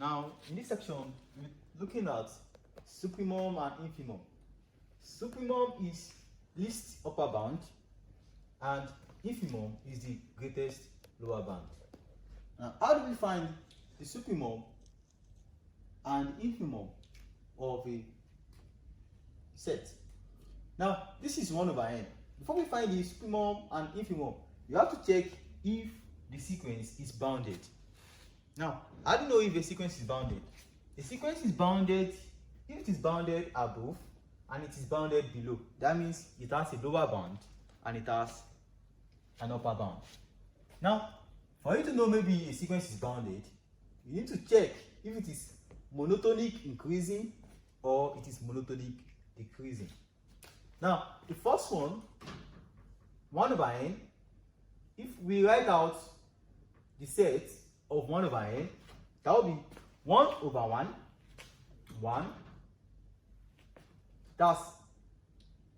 Now, in this section, we're looking at supimum and infimum. Supimum is least upper bound, and infimum is the greatest lower bound. Now, how do we find the supimum and infimum of a set? Now, this is 1 over n. Before we find the supimum and infimum, you have to check if the sequence is bounded. Now, how do you know if a sequence is bounded? A sequence is bounded if it is bounded above and it is bounded below. That means it has a lower bound and it has an upper bound. Now, for you to know maybe a sequence is bounded, you need to check if it is monotonic increasing or it is monotonic decreasing. Now, the first one, 1 over n, if we write out the set of 1 over n, that will be 1 over 1, 1, that's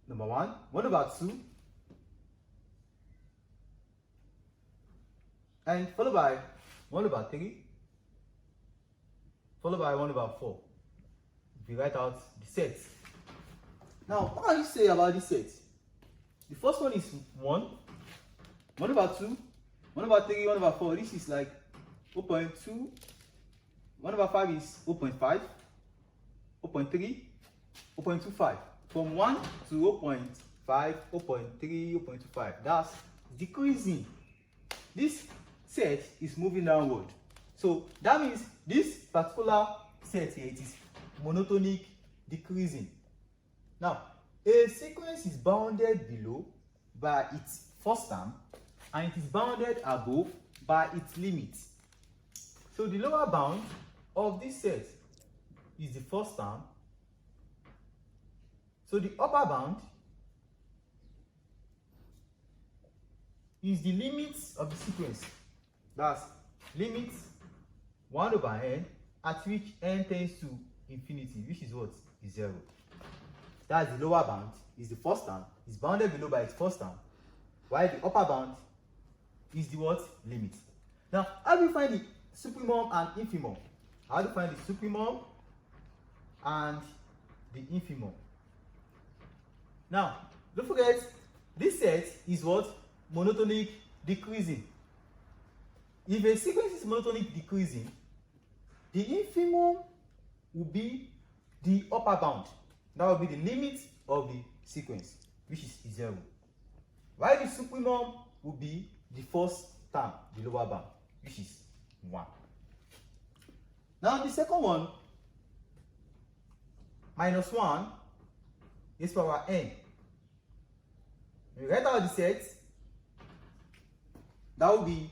number 1, 1 over 2, and followed by 1 over 3, followed by 1 over 4. If we write out the set. Now, what can you say about this set? The first one is 1, 1 over 2, 1 over 3, 1 over 4. This is like 0.2, 1 over 5 is 0.5, 0.3, 0.25. From 1 to 0.5, 0.3, 0.25. That's decreasing. This set is moving downward. So that means this particular set here, it is monotonic decreasing. Now, a sequence is bounded below by its first term and it is bounded above by its limits. So the lower bound of this set is the first term. So the upper bound is the limits of the sequence. That's limits 1 over n at which n tends to infinity, which is what? Is 0. That's the lower bound, is the first term, is bounded below by its first term, while the upper bound is the what? Limit. Now, how do we find the supimum and infimum? How do we find the supimum and the infimum? Now, don't forget, this set is what? Monotonic decreasing. If a sequence is monotonic decreasing, the infimum will be the upper bound. That will be the limit of the sequence, which is 0. While the supimum will be the first term, the lower bound, which is 1. Now the second one, minus 1 is power n. When we write out the set, that will be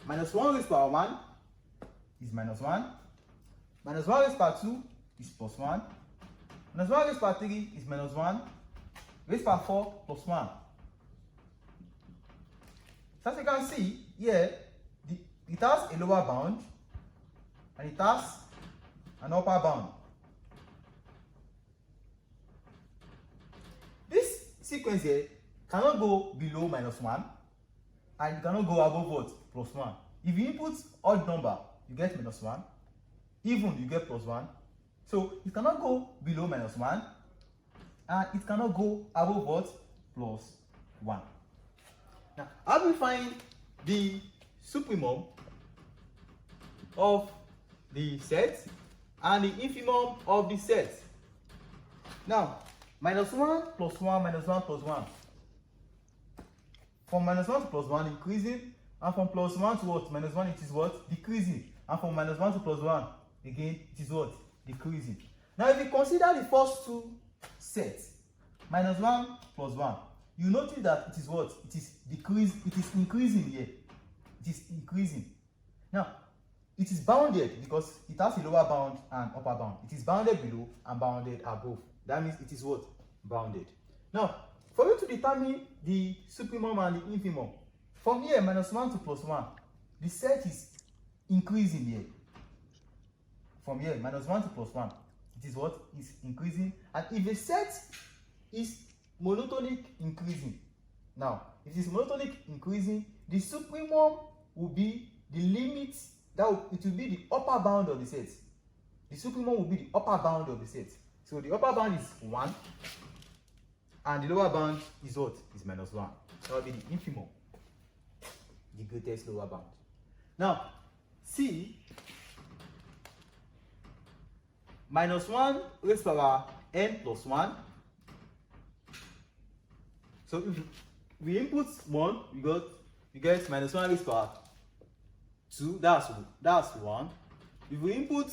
minus 1 raised power 1 is minus 1, minus 1 raised power 2 is plus 1, minus 1 raised power 3 is minus 1, raised power 4 plus 1. So as you can see here, it has a lower bound and it has an upper bound. This sequence here cannot go below minus 1 and it cannot go above what? Plus 1. If you input odd number, you get minus 1. Even, you get plus 1. So it cannot go below minus 1 and it cannot go above what? Plus 1. Now, how do we find the supimum of the set and the infimum of the set? Now, minus 1 plus 1 minus 1 plus 1. From minus 1 to plus 1 increasing, and from plus 1 to what? Minus 1 it is what? Decreasing. And from minus 1 to plus 1, again, it is what? Decreasing. Now, if you consider the first two sets, minus 1 plus 1, you notice that it is what? It is increasing here. It is increasing. Now, it is bounded because it has a lower bound and upper bound. It is bounded below and bounded above. That means it is what? Bounded. Now, for you to determine the supimum and the infimum, from here, minus 1 to plus 1, the set is increasing here. From here, minus 1 to plus 1, it is what? Is increasing. And if a set is monotonic increasing, now, if it is monotonic increasing, the supimum will be the limit it will be the upper bound of the set. The supremum will be the upper bound of the set. So the upper bound is 1, and the lower bound is what? Is -1. That will be the infimum, the greatest lower bound. Now, see, -1 raised to power n plus 1. So if we input 1, we get -1 raised to power 2. That's 1. If we input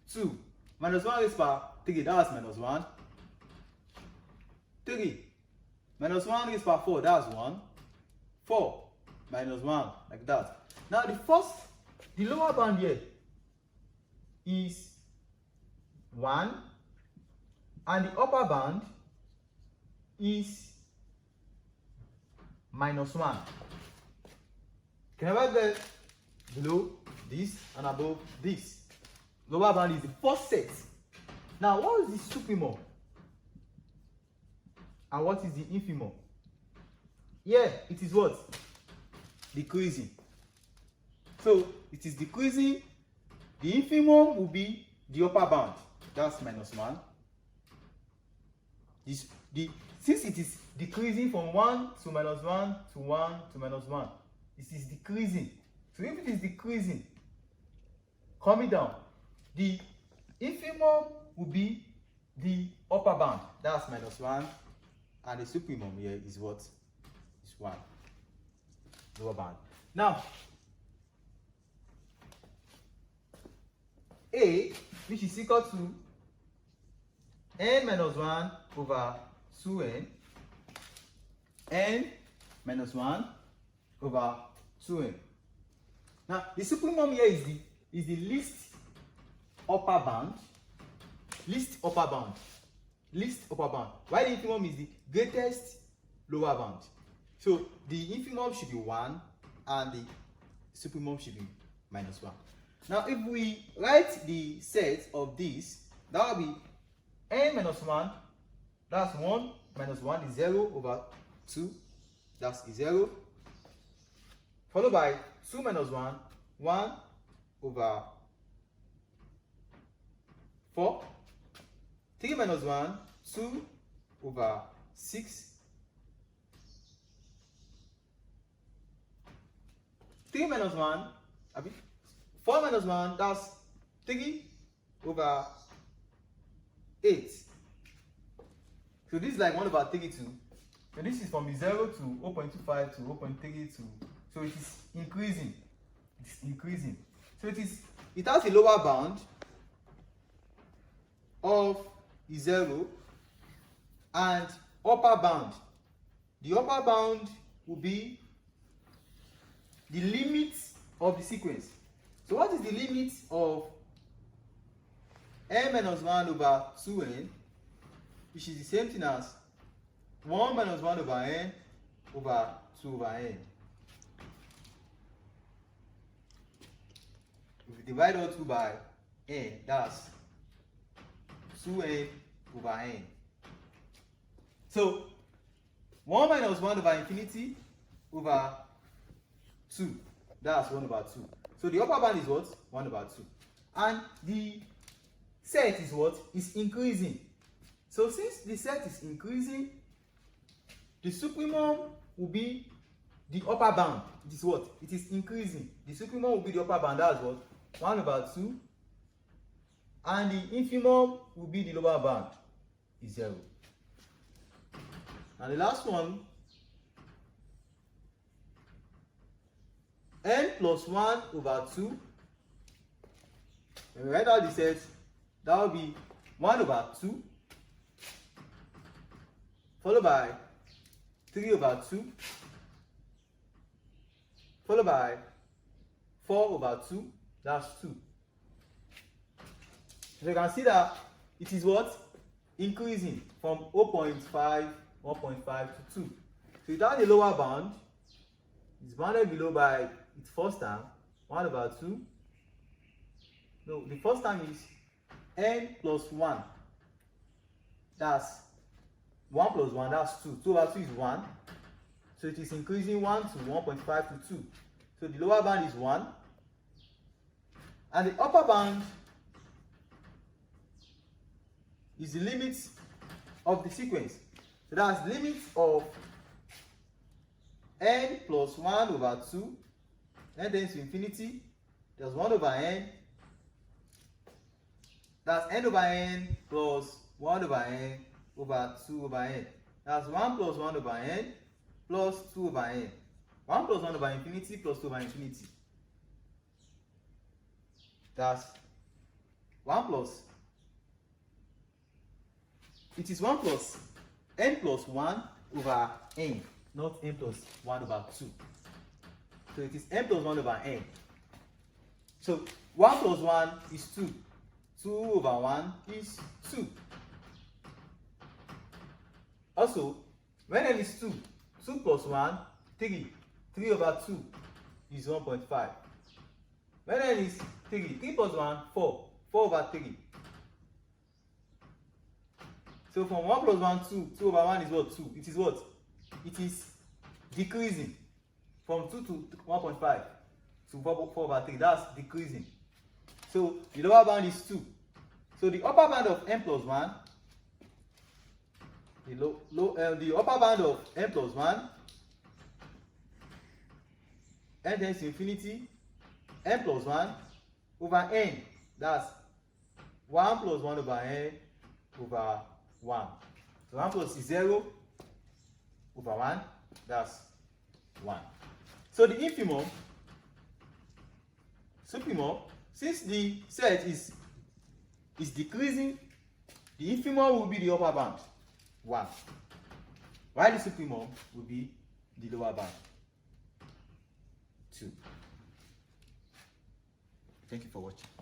2, -1 raised to power 3, that's -1. 3 -1 raised to power 4, that's 1. 4 -1, like that. Now the lower bound here is 1, and the upper bound is -1. Can I get below this and above this? Lower bound is the first set. Now, what is the supremum? And what is the infimum? Yeah, it is what? Decreasing. So it is decreasing. The infimum will be the upper bound. That's -1. Since it is decreasing from 1 to -1 to 1 to -1, it is decreasing. So if it is decreasing, coming down, the infimum will be the upper bound. That's -1. And the supremum here is what? Is 1. Lower bound. Now, A, which is equal to n minus 1 over 2n, n minus 1 over 2n. Now, the supremum here is the least upper bound. Least upper bound. Least upper bound. While the infimum is the greatest lower bound. So the infimum should be 1 and the supremum should be -1. Now if we write the set of this, that will be n minus 1, that's 1 minus 1 is 0 over 2, that's 0. Followed by 2 minus 1, 1 over 4. 3 minus 1, 2 over 6. 3 minus 1, 4 minus 1, that's 3 over 8. So this is like 1 over 32. So this is from 0 to 0.25 to 0.32. So it is increasing. It's increasing. So it has a lower bound of 0 and upper bound. The upper bound will be the limit of the sequence. So what is the limit of n minus 1 over 2n, which is the same thing as 1 minus 1 over n over 2 over n. If we divide all 2 by n, that's 2n over n. So 1 minus 1 over infinity over 2, that's 1 over 2. So the upper bound is what? 1 over 2. And the set is what? Is increasing. So since the set is increasing, the supremum will be the upper bound. It is what? It is increasing. The supremum will be the upper bound. That's what? 1 over 2. And the infimum will be the lower bound. Is 0. And the last one, n plus 1 over 2. When we write out the set, that will be 1 over 2, followed by 3 over 2, followed by 4 over 2, that's 2. So you can see that it is what? Increasing from 0.5, 1.5 to 2. So it has a lower bound. It's bounded below by its first term, 1 over 2. No, the first term is n plus 1. That's 1 plus 1, that's 2. 2 over 2 is 1. So it is increasing 1 to 1.5 to 2. So the lower bound is 1. And the upper bound is the limit of the sequence. So that's limit of n plus 1 over 2, n tends to infinity, there's 1 over n, that's n over n plus 1 over n over 2 over n. That's 1 plus 1 over n plus 2 over n. 1 plus 1 over infinity plus 2 over infinity. That's 1 plus. It is 1 plus n plus 1 over n, not n plus 1 over 2. So it is n plus 1 over n. So 1 plus 1 is 2. 2 over 1 is 2. Also, when n is 2, 2 plus 1, 3. 3 over 2 is 1.5. When n is 3, 3 plus 1, 4. 4 over 3. So from 1 plus 1, 2. 2 over 1 is what? 2. It is what? It is decreasing from 2 to 1.5 to 4 over 3. That's decreasing. So the lower bound is 2. So the upper bound of n plus 1, the upper bound of n plus 1, n tends to infinity, n plus 1 over n. That's 1 plus 1 over n over 1. So 1 plus is 0 over 1. That's 1. So the infimum, Supimo, since the set is decreasing, the infimum will be the upper bound, 1. While the supimum will be the lower bound, 2. Thank you for watching.